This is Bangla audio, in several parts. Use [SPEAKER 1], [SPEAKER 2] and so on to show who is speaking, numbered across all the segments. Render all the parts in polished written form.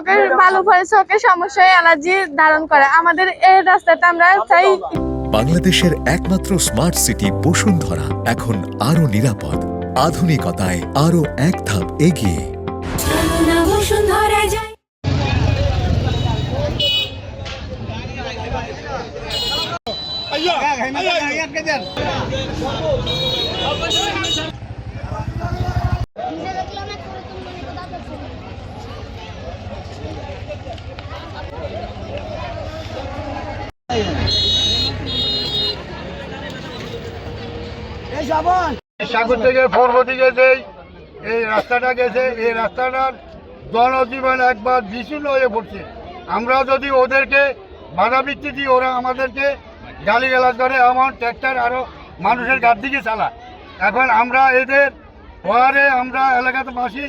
[SPEAKER 1] চোখের বালু পড়ে চোখের সমস্যায় অ্যালার্জি ধারণ করে। আমাদের এই রাস্তাটা আমরা চাই।
[SPEAKER 2] বাংলাদেশের একমাত্র স্মার্ট সিটি বসুন্ধরা এখন আরো নিরাপদ, আধুনিকতায় আরো এক ধাপ এগিয়ে।
[SPEAKER 3] সাগর থেকে পূর্ব দিকে যেই এই রাস্তাটা গেছে, এই রাস্তাটার জনজীবন একবার বিচ্ছিন্ন হয়ে পড়ছে। আমরা যদি ওদেরকে বাধা বৃত্তি দিই, ওরা আমাদেরকে গালিগালাজ করে, আমার ট্র্যাক্টর আরও মানুষের গাড় দিকে চালায়। এখন আমরা এদের ওয়ারে আমরা এলাকাতে বাসী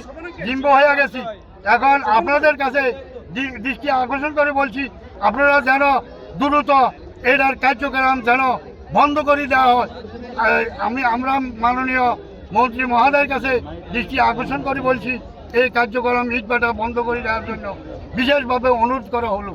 [SPEAKER 3] জিম্ব হয়ে গেছি। এখন আপনাদের কাছে দৃষ্টি আকর্ষণ করে বলছি, আপনারা যেন দ্রুত এটার কার্যক্রম যেন বন্ধ করে দেওয়া হয়। আমরা মাননীয় মন্ত্রী মহোদয়ের কাছে দৃষ্টি আকর্ষণ করে বলছি, এই কার্যক্রম ইটভাটা বন্ধ করে দেওয়ার জন্য বিশেষভাবে অনুরোধ করা হলো।